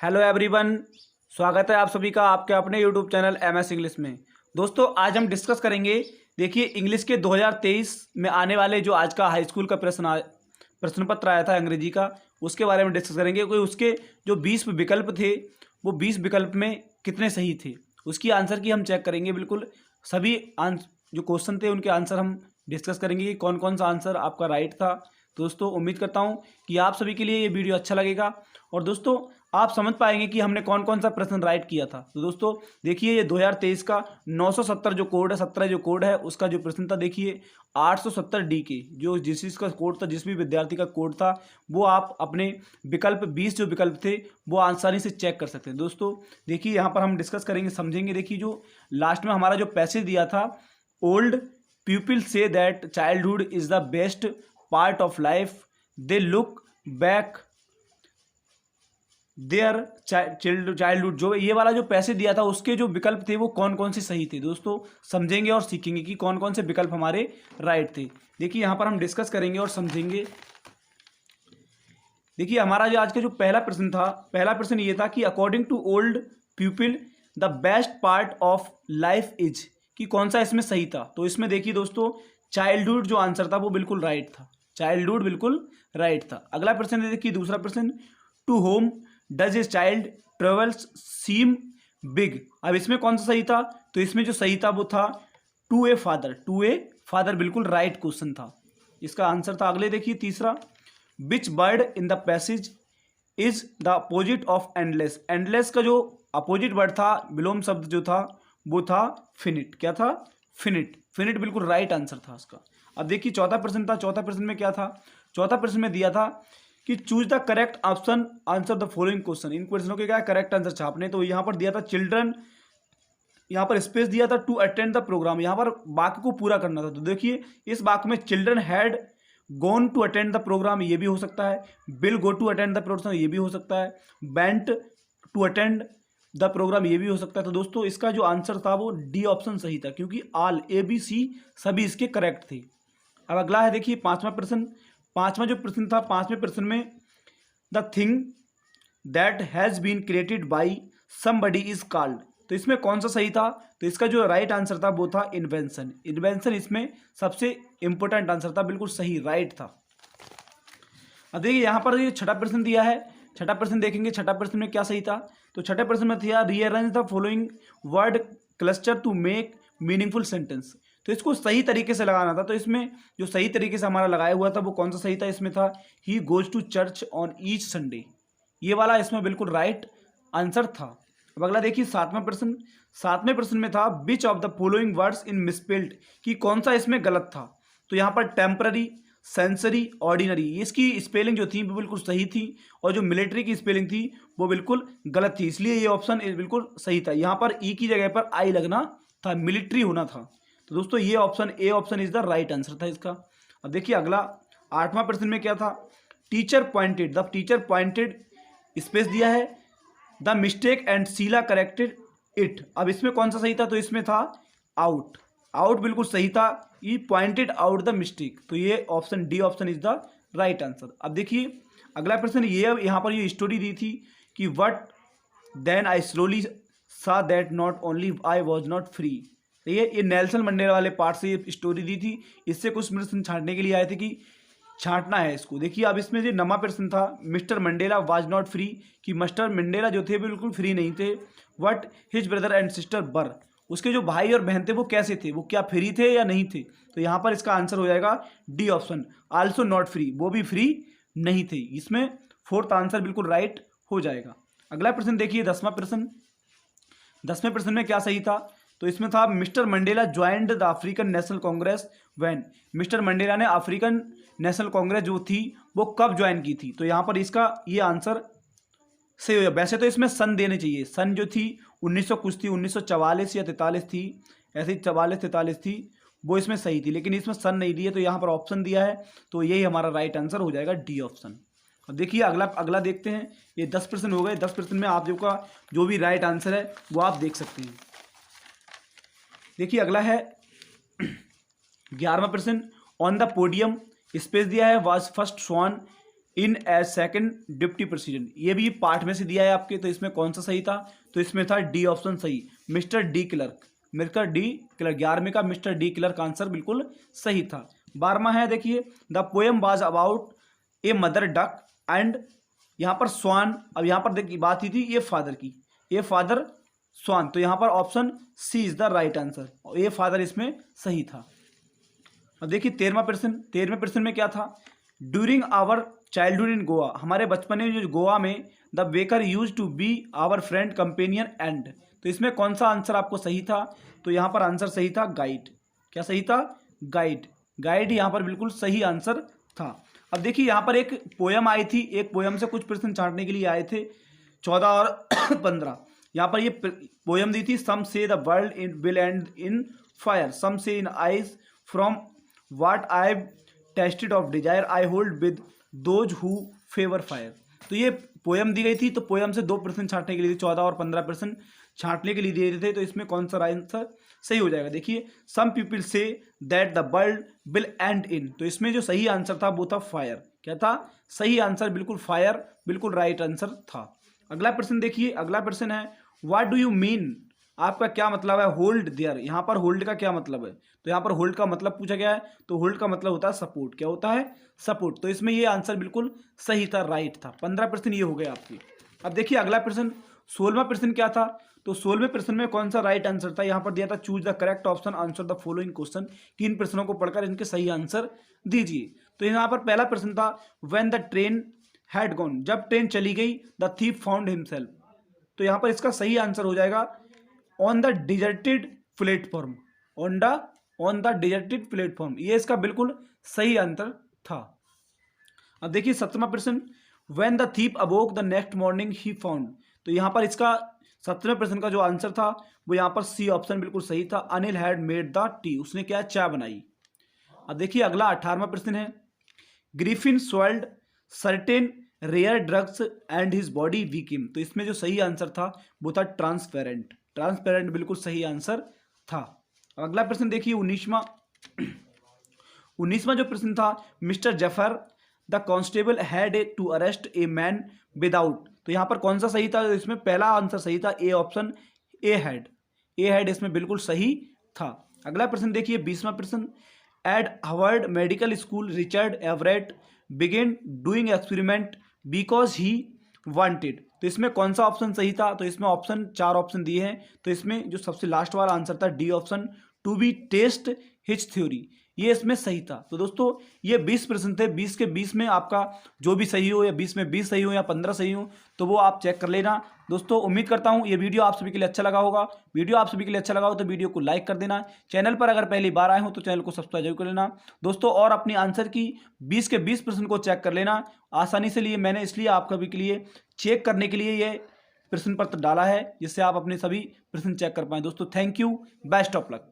Hello everyone, स्वागत है आप सभी का आपके अपने यूट्यूब चैनल एमएस इंग्लिश में। दोस्तों आज हम डिस्कस करेंगे, देखिए इंग्लिश के 2023 में आने वाले जो आज का हाई स्कूल का प्रश्न पत्र आया था अंग्रेजी का, उसके बारे में डिस्कस करेंगे। कोई उसके जो 20 विकल्प थे वो 20 विकल्प में कितने सही थे, उसकी आंसर की हम चेक करेंगे। बिल्कुल सभी जो क्वेश्चन थे उनके आंसर हम डिस्कस करेंगे कि कौन कौन सा आंसर आपका राइट था। दोस्तों उम्मीद करता हूं कि आप सभी के लिए ये वीडियो अच्छा लगेगा और दोस्तों आप समझ पाएंगे कि हमने कौन कौन सा प्रश्न राइट किया था। तो दोस्तों देखिए ये 2023 का 970 जो कोड है, 17 जो कोड है, उसका जो प्रश्न था देखिए 870 डी के जो जिस चीज़ का कोड था, जिस भी विद्यार्थी का कोड था, वो आप अपने विकल्प 20 जो विकल्प थे वो आसानी से चेक कर सकते हैं। दोस्तों देखिए यहाँ पर हम डिस्कस करेंगे, समझेंगे। देखिए जो लास्ट में हमारा जो पैसेज दिया था, old people say that childhood is the best part of life, they look back their childhood, जो ये वाला जो पैसे दिया था उसके जो विकल्प थे वो कौन कौन से सही थे। दोस्तों समझेंगे और सीखेंगे कि कौन कौन से विकल्प हमारे राइट थे। देखिए यहाँ पर हम डिस्कस करेंगे और समझेंगे। देखिए हमारा जो आज का जो पहला प्रश्न था, पहला प्रश्न ये था कि according to old people the best part of life is, कि कौन सा इसमें सही था। तो इसमें देखिए दोस्तों चाइल्डहुड जो आंसर था वो बिल्कुल राइट था, चाइल्डहुड बिल्कुल राइट था। अगला प्रश्न देखिए, दूसरा प्रश्न, to home does a child travels seem big. अब इसमें कौन सा सही था, तो इसमें जो सही था वो था to a father, to a father बिल्कुल राइट क्वेश्चन था, इसका आंसर था। अगले देखिए तीसरा, which bird in the passage is the opposite of endless. Endless का जो अपोजिट वर्ड था, विलोम शब्द जो था वो था फिनिट। क्या था? फिनिट। फिनिट बिल्कुल राइट आंसर था उसका। अब देखिए चौथा प्रश्न था, चौथा प्रश्न में क्या था, चौथा प्रश्न में दिया था कि choose the correct option answer the following question. इन क्वेश्चनों के क्या करेक्ट आंसर छापने, तो यहाँ पर दिया था चिल्ड्रन, यहाँ पर स्पेस दिया था टू अटेंड द प्रोग्राम, यहाँ पर वाक्य को पूरा करना था। तो देखिए इस वाक्य में children had gone to attend the programme, ये भी हो सकता है, will go to attend the programme, ये भी हो सकता है, went to attend the programme, ये भी हो सकता है। तो दोस्तों इसका जो आंसर था वो डी ऑप्शन सही था, क्योंकि ऑल ए बी सी सभी इसके करेक्ट थे। अब अगला है देखिए पांचवा प्रश्न, पांचवा जो प्रश्न था, पांचवें प्रश्न में the thing that has been created by somebody is called. तो इसमें कौन सा सही था, तो इसका जो राइट आंसर था वो था इन्वेंशन। इन्वेंशन इसमें सबसे इंपॉर्टेंट आंसर था, बिल्कुल सही राइट था। अब देखिए यहाँ पर ये छठा प्रश्न दिया है, छठा प्रश्न देखेंगे, छठा प्रश्न में क्या सही था। तो छठे प्रश्न में था rearrange the following word cluster to make meaningful sentence. तो इसको सही तरीके से लगाना था। तो इसमें जो सही तरीके से हमारा लगाया हुआ था वो कौन सा सही था, इसमें था he goes to church on each Sunday, ये वाला इसमें बिल्कुल राइट आंसर था। अब अगला देखिए सातवां प्रश्न, सातवें प्रश्न में था which of the following words in misspelled, कि कौन सा इसमें गलत था। तो यहाँ पर टेम्पररी, सेंसरी, ऑर्डिनरी, इसकी स्पेलिंग जो थी वो बिल्कुल सही थी, और जो मिलिट्री की स्पेलिंग थी वो बिल्कुल गलत थी, इसलिए ये ऑप्शन बिल्कुल सही था। यहाँ पर ई की जगह पर आई लगना था, मिलिट्री होना था। तो दोस्तों ये option A option is the right answer था इसका। अब देखिए अगला आठवां प्रश्न में क्या था, teacher pointed, the teacher pointed, space दिया है, the mistake and Sheela corrected it. अब इसमें कौन सा सही था, तो इसमें था आउट, आउट बिल्कुल सही था, ये पॉइंटेड आउट द मिस्टेक, तो ये option D option is the right answer. अब देखिए अगला प्रश्न, ये यहाँ पर ये स्टोरी दी थी कि व्हाट देन आई स्लोली सा that not only I was not free. ये नेल्सन मंडेला वाले पार्ट से ये स्टोरी दी थी, इससे कुछ प्रश्न छांटने के लिए आए थे कि छांटना है इसको। देखिए अब इसमें जो नमा प्रश्न था, mister Mandela was not free, कि मिस्टर मंडेला जो थे बिल्कुल फ्री नहीं थे। What his brother and sister बर, उसके जो भाई और बहन थे वो कैसे थे, वो क्या फ्री थे या नहीं थे। तो यहाँ पर इसका आंसर हो जाएगा D option, also not free, वो भी फ्री नहीं थे। इसमें फोर्थ आंसर बिल्कुल राइट हो जाएगा। अगला प्रश्न देखिए दसवां प्रश्न, दसवें प्रश्न में क्या सही था, तो इसमें था mister Mandela joined the African national Congress when. Mister Mandela ने अफ्रीकन नेशनल कांग्रेस जो थी वो कब ज्वाइन की थी। तो यहाँ पर इसका ये आंसर सही हो गया। वैसे तो इसमें सन देने चाहिए, सन जो थी 1900 कुछ थी, 1944 या 43 थी, ऐसी 44-43 थी, वो इसमें सही थी, लेकिन इसमें सन नहीं दिए, तो यहाँ पर ऑप्शन दिया है, तो यही हमारा राइट आंसर हो जाएगा डी ऑप्शन। अब देखिए अगला अगला देखते हैं, ये 10 प्रश्न हो गए। 10 प्रश्न में आप जो भी राइट आंसर है वो आप देख सकते हैं। देखिए अगला है 11वां प्रश्न, ऑन द पोडियम, स्पेस दिया है was first shown in as second deputy president. ये भी पार्ट में से दिया है आपके, तो इसमें कौन सा सही था? तो इसमें था डी ऑप्शन सही, mister D clerk. Mister D clerk 11वें का मिस्टर डी क्लर्क आंसर बिल्कुल सही था। 12वां है देखिए, the poem was about a mother duck and, यहाँ पर स्वान। अब यहाँ पर देखिए बात ही थी ये फादर की, ये फादर स्वान, तो यहाँ पर option C is the right answer, ये फादर इसमें सही था। अब देखिए 13वां प्रश्न, 13वें प्रश्न में क्या था? During our childhood in Goa, हमारे बचपन में जो गोवा में, the baker used to be our friend companion and, तो इसमें कौन सा आंसर आपको सही था? तो यहाँ पर आंसर सही था गाइड। क्या सही था? गाइड। गाइड यहाँ पर बिल्कुल सही आंसर था। अब देखिए यहाँ पर एक पोयम आई थी, एक पोयम से कुछ प्रश्न छांटने के लिए आए थे 14 और 15। यहाँ पर ये पोयम दी थी, some say the world in will end in fire, some say in ice from what I tasted of desire I hold with those who favour fire. तो ये पोयम दी गई थी, तो पोयम से 2 प्रश्न छांटने के लिए 14 और 15 प्रश्न छांटने के लिए दिए थे, तो इसमें कौन सा आंसर सही हो जाएगा? देखिए, some people say that the world will end in, तो इसमें जो सही आंसर था वो था फायर। क्या था? सही आंसर बिल्कुल फायर, बिल्कुल राइट आंसर था। अगला प्रश्न देखिए, अगला प्रश्न है व्हाट डू यू मीन, आपका क्या मतलब है होल्ड देयर? यहाँ पर होल्ड का क्या मतलब है? तो यहाँ पर होल्ड का मतलब पूछा गया है, तो होल्ड का मतलब होता है सपोर्ट। क्या होता है? सपोर्ट। तो इसमें ये आंसर बिल्कुल सही था, राइट था। 15 प्रश्न ये हो गए आपके। अब देखिए अगला प्रश्न, 16वां प्रश्न क्या था? तो 16वें प्रश्न में कौन सा राइट आंसर था? यहाँ पर दिया था choose the correct option, answer the following question, कि इन प्रश्नों को पढ़कर इनके सही आंसर दीजिए। तो यहाँ पर पहला प्रश्न था when the train had gone, जब ट्रेन चली गई, द थीफ फाउंड हिमसेल्फ, तो यहाँ पर इसका सही आंसर हो जाएगा on the deserted platform, on the deserted platform, ये इसका बिल्कुल सही आंसर था। अब देखिए 17वां प्रश्न, when the thief अवोक the next morning he found, तो यहाँ पर इसका 17वें प्रश्न का जो आंसर था वो यहाँ पर सी ऑप्शन बिल्कुल सही था, Anil had made the T, उसने क्या चाय बनाई। अब देखिए अगला 18वां प्रश्न है, Griffin swallowed certain rare drugs and his body became, तो इसमें जो सही आंसर था वो था ट्रांसपेरेंट। ट्रांसपेरेंट बिल्कुल सही आंसर था। अगला प्रश्न देखिए 19वां जो प्रश्न था, mister Zafar the constable had to arrest a man without, तो यहाँ पर कौन सा सही था? इसमें पहला आंसर सही था, ए ऑप्शन, ए हैड इसमें बिल्कुल सही था। अगला प्रश्न देखिए 20वां प्रश्न, at Harvard medical school Richard Everett began doing experiment because he wanted, तो इसमें कौन सा ऑप्शन सही था? तो इसमें ऑप्शन 4 ऑप्शन दिए हैं, तो इसमें जो सबसे लास्ट वाला आंसर था D option, to be test his theory, ये इसमें सही था। तो दोस्तों ये 20 प्रश्न थे, 20 के 20 में आपका जो भी सही हो, या 20 में 20 सही हो, या 15 सही हो, तो वो आप चेक कर लेना। दोस्तों उम्मीद करता हूँ ये वीडियो आप सभी के लिए अच्छा लगा होगा। वीडियो आप सभी के लिए अच्छा लगा हो तो वीडियो को लाइक कर देना। चैनल पर अगर पहली बार आए हो तो चैनल को सब्सक्राइब जरूर कर लेना दोस्तों, और अपनी आंसर की 20 के 20 प्रश्न को चेक कर लेना आसानी से। लिए मैंने इसलिए आप सभी के लिए चेक करने के लिए ये प्रश्न पत्र डाला है, जिससे आप अपने सभी प्रश्न चेक कर पाएँ। दोस्तों thank you, best of luck.